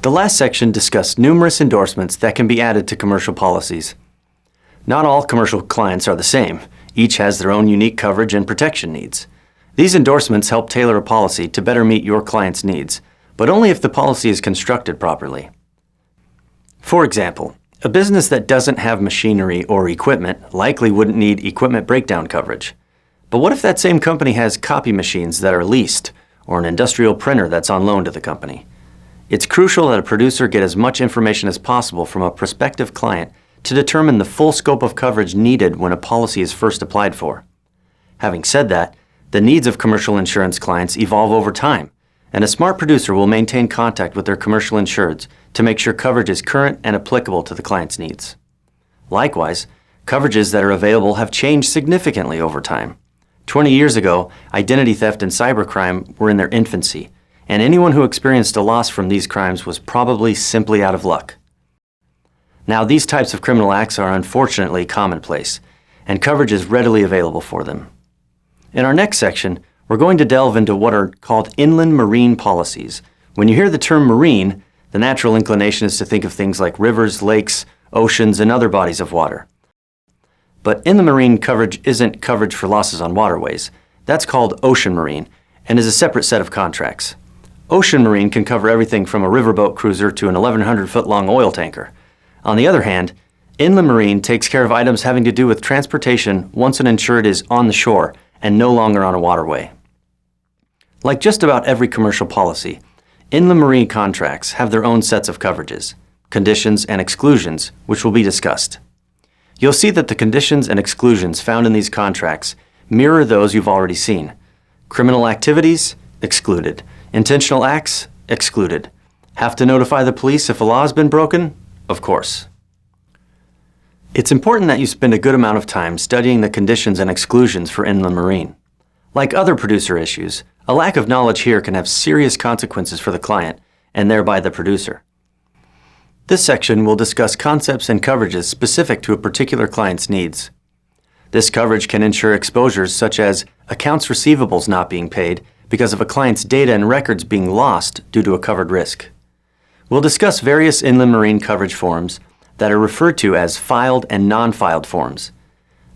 The last section discussed numerous endorsements that can be added to commercial policies. Not all commercial clients are the same. Each has their own unique coverage and protection needs. These endorsements help tailor a policy to better meet your client's needs, but only if the policy is constructed properly. For example, a business that doesn't have machinery or equipment likely wouldn't need equipment breakdown coverage. But what if that same company has copy machines that are leased, or an industrial printer that's on loan to the company? It's crucial that a producer get as much information as possible from a prospective client to determine the full scope of coverage needed when a policy is first applied for. Having said that, the needs of commercial insurance clients evolve over time, and a smart producer will maintain contact with their commercial insureds to make sure coverage is current and applicable to the client's needs. Likewise, coverages that are available have changed significantly over time. 20 years ago, identity theft and cybercrime were in their infancy, and anyone who experienced a loss from these crimes was probably simply out of luck. Now, these types of criminal acts are unfortunately commonplace, and coverage is readily available for them. In our next section, we're going to delve into what are called inland marine policies. When you hear the term marine, the natural inclination is to think of things like rivers, lakes, oceans, and other bodies of water. But inland marine coverage isn't coverage for losses on waterways. That's called ocean marine, and is a separate set of contracts. Ocean marine can cover everything from a riverboat cruiser to an 1,100-foot-long oil tanker. On the other hand, inland marine takes care of items having to do with transportation once an insured is on the shore and no longer on a waterway. Like just about every commercial policy, inland marine contracts have their own sets of coverages, conditions, and exclusions, which will be discussed. You'll see that the conditions and exclusions found in these contracts mirror those you've already seen. Criminal activities? Excluded. Intentional acts? Excluded. Have to notify the police if a law has been broken? Of course. It's important that you spend a good amount of time studying the conditions and exclusions for inland marine. Like other producer issues, a lack of knowledge here can have serious consequences for the client, and thereby the producer. This section will discuss concepts and coverages specific to a particular client's needs. This coverage can ensure exposures such as accounts receivables not being paid because of a client's data and records being lost due to a covered risk. We'll discuss various inland marine coverage forms that are referred to as filed and non-filed forms.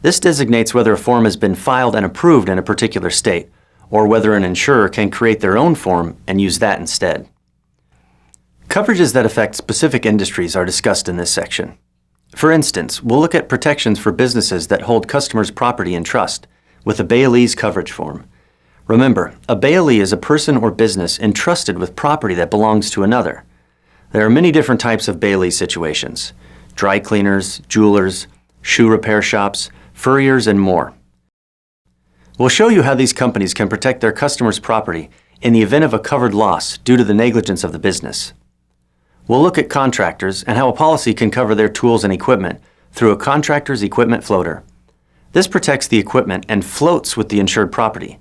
This designates whether a form has been filed and approved in a particular state, or whether an insurer can create their own form and use that instead. Coverages that affect specific industries are discussed in this section. For instance, we'll look at protections for businesses that hold customers' property in trust with a bailee's coverage form. Remember, a bailee is a person or business entrusted with property that belongs to another. There are many different types of bailee situations: dry cleaners, jewelers, shoe repair shops, furriers, and more. We'll show you how these companies can protect their customers' property in the event of a covered loss due to the negligence of the business. We'll look at contractors and how a policy can cover their tools and equipment through a contractor's equipment floater. This protects the equipment and floats with the insured property.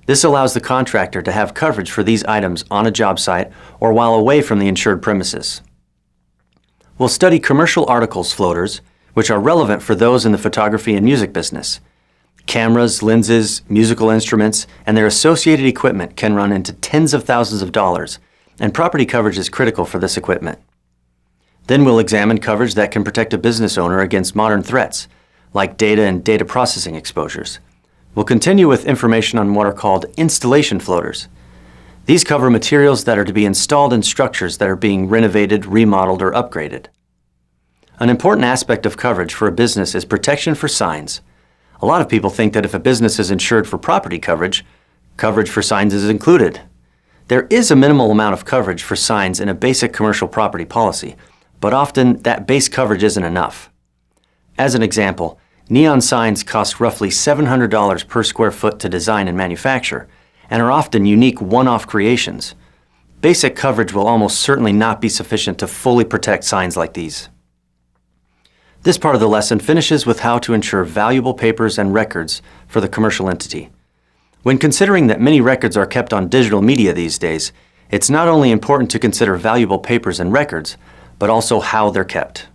This allows the contractor to have coverage for these items on a job site or while away from the insured premises. We'll study commercial articles floaters, which are relevant for those in the photography and music business. Cameras, lenses, musical instruments, and their associated equipment can run into tens of thousands of dollars, and property coverage is critical for this equipment. Then we'll examine coverage that can protect a business owner against modern threats, like data and data processing exposures. We'll continue with information on what are called installation floaters. These cover materials that are to be installed in structures that are being renovated, remodeled, or upgraded. An important aspect of coverage for a business is protection for signs. A lot of people think that if a business is insured for property coverage, coverage for signs is included. There is a minimal amount of coverage for signs in a basic commercial property policy, but often that base coverage isn't enough. As an example, neon signs cost roughly $700 per square foot to design and manufacture, and are often unique one-off creations. Basic coverage will almost certainly not be sufficient to fully protect signs like these. This part of the lesson finishes with how to insure valuable papers and records for the commercial entity. When considering that many records are kept on digital media these days, it's not only important to consider valuable papers and records, but also how they're kept.